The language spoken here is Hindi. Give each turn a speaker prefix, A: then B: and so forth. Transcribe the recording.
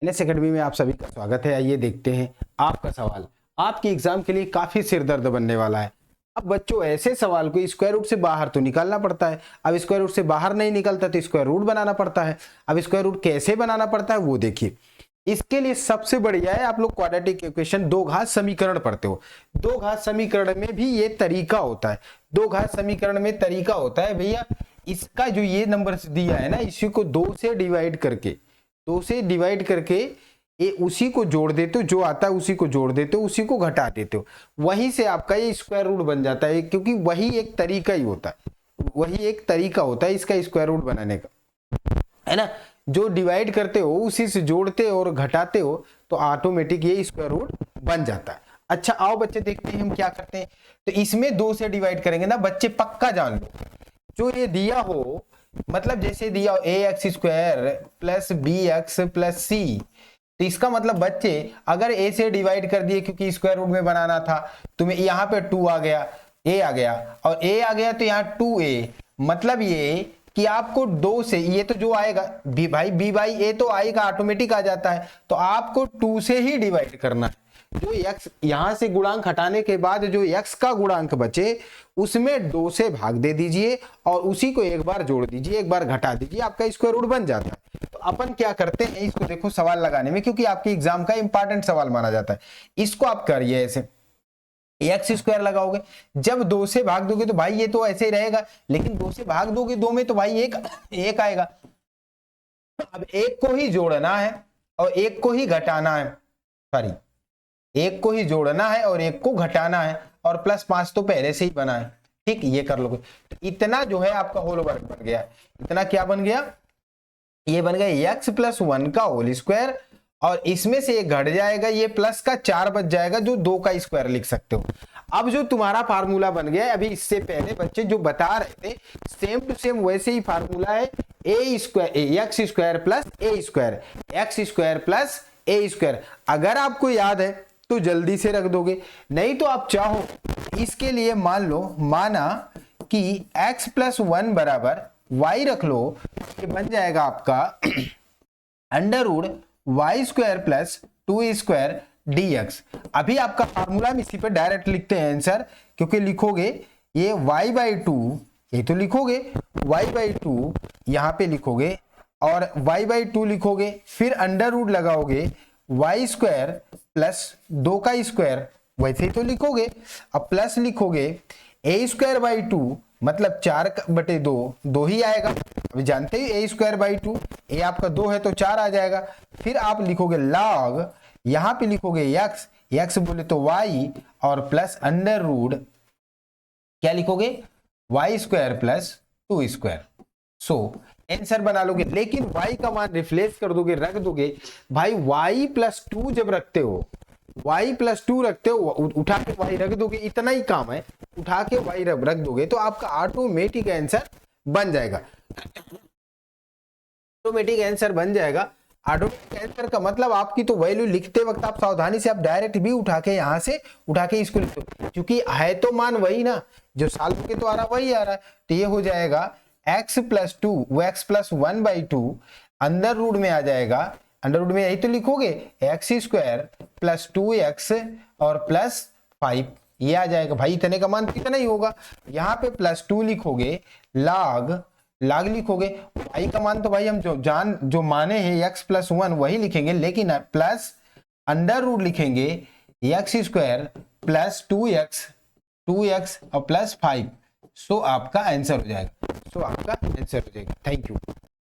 A: एनएस एकेडमी में आप सभी का स्वागत है। आइए देखते हैं आपका सवाल आपके एग्जाम के लिए काफी सिरदर्द बनने वाला है। अब बच्चों ऐसे सवाल को स्क्वायर रूट से बाहर तो निकालना पड़ता है। अब स्क्वायर रूट से बाहर नहीं निकलता तो स्क्वायर रूट बनाना पड़ता है। अब स्क्वायर रूट कैसे बनाना पड़ता है वो देखिए। इसके लिए सबसे बढ़िया है आप लोग क्वाड्रेटिक इक्वेशन दो घात समीकरण पढ़ते हो। दो घात समीकरण में भी ये तरीका होता है। दो घात समीकरण में तरीका होता है भैया, इसका जो ये नंबर दिया है ना, इसी को दो से डिवाइड करके ये उसी को जोड़ देते हो, जो आता है उसी को जोड़ देते हो, उसी को घटा देते हो, वहीं से आपका ये स्क्वायर रूट बन जाता है। क्योंकि वही एक तरीका ही होता है, वही एक तरीका होता है इसका स्क्वायर रूट बनाने का, है ना। जो डिवाइड करते हो उसी से जोड़ते हो और घटाते हो तो ऑटोमेटिक ये स्क्वायर रूट बन जाता है। अच्छा आओ बच्चे देखते हैं हम क्या करते हैं। तो इसमें दो से डिवाइड करेंगे ना बच्चे, पक्का जान लो जो ये दिया हो, मतलब जैसे दिया हो ax square plus bx plus c, तो इसका मतलब बच्चे अगर a से डिवाइड कर दिए क्योंकि स्क्वायर रूट में बनाना था, तुम्हें यहाँ पे 2 आ गया, a आ गया और a आ गया तो यहाँ 2a, मतलब ये कि आपको 2 से ये तो जो आएगा b बाई a तो आएगा, ऑटोमेटिक आ जाता है, तो आपको 2 से ही डिवाइड करना है। जो x यहां से गुणांक हटाने के बाद जो x का गुणांक बचे उसमें 2 से भाग दे दीजिए और उसी को एक बार जोड़ दीजिए, एक बार घटा दीजिए, आपका स्क्वायर रूट बन जाता है। तो अपन क्या करते हैं इसको देखो सवाल लगाने में, क्योंकि आपके एग्जाम का इंपॉर्टेंट सवाल माना जाता है। इसको आप करिए ऐसे, एक्स स्क्वायर लगाओगे, जब 2 से भाग दोगे तो भाई ये तो ऐसे ही रहेगा, लेकिन 2 से भाग दोगे 2 में तो भाई एक आएगा। अब एक को ही जोड़ना है और एक को ही घटाना है, सॉरी एक को ही जोड़ना है और एक को घटाना है, और प्लस 5 तो पहले से ही बना है। ठीक, ये कर लोगे तो इतना जो है आपका होल वर्ग बन गया। इतना क्या बन गया, ये बन गया x प्लस 1 का होल स्क्वायर, और इसमें से एक घट जाएगा, ये प्लस का 4 बच जाएगा, जो 2 का स्क्वायर लिख सकते हो। अब जो तुम्हारा फार्मूला बन गया, अभी इससे पहले बच्चे जो बता रहे थे सेम टू सेम वैसे ही फार्मूला है, एक्स स्क्वायर प्लस ए स्क्वायर, एक्स स्क्वायर प्लस ए स्क्वायर। अगर आपको याद है तो जल्दी से रख दोगे, नहीं तो आप चाहो इसके लिए मान लो, माना कि x प्लस 1 बराबर y रख लो, ये बन जाएगा आपका under root y square plus 2 square dx। अभी आपका फार्मूला हम इसी पे डायरेक्ट लिखते हैं आंसर, क्योंकि लिखोगे ये y बाई 2, ये तो लिखोगे y बाई 2 यहाँ पे लिखोगे और y बाई 2 लिखोगे, फिर अंडर रूट लगाओगे वाई स्क्वायर प्लस 2 का स्क्वायर, वैसे ही तो लिखोगे। अब प्लस लिखोगे ए स्क्वायर बाई 2, मतलब 4/2, 2 ही आएगा। अभी जानते ही ए स्क्वायर बाई 2, ए आपका 2 है तो 4 आ जाएगा। फिर आप लिखोगे लॉग, यहाँ पे लिखोगे x बोले तो y, और प्लस अंडर रूट क्या लिखोगे y square plus 2 square. So answer बना लोगे, लेकिन y का मान रिप्लेस कर दोगे, रख दोगे भाई y प्लस 2 जब रखते हो, y प्लस 2 रखते हो, उठा के y रख दोगे, इतना ही काम है, उठा के y रख दोगे तो आपका ऑटोमेटिक आंसर बन जाएगा। ऑटोमेटिक आंसर बन जाएगा। ऑटोमेटिक आंसर का मतलब आपकी तो वैल्यू लिखते वक्त आप सावधानी से आप डायरेक्ट भी उठा के यहाँ से उठा के इसको लिख दो, क्योंकि है तो मान वही ना, जो सॉल्व के तो आ रहा वही आ रहा है। तो ये हो जाएगा x प्लस 2, वो x प्लस 1 बाई 2 अंदर रूट में आ जाएगा, अंडर रूट में यही तो लिखोगे एक्स स्क्वायर प्लस 2x और प्लस 5, ये आ जाएगा। भाई इतने का मान कितना ही होगा, यहाँ पे प्लस 2 लिखोगे, लॉग लिखोगे, y का मान तो भाई हम जो माने हैं x प्लस 1 वही लिखेंगे, लेकिन प्लस अंडर रूट लिखेंगे एक्स स्क्वायर प्लस 2x और प्लस 5। सो आपका आंसर हो जाएगा, थैंक यू।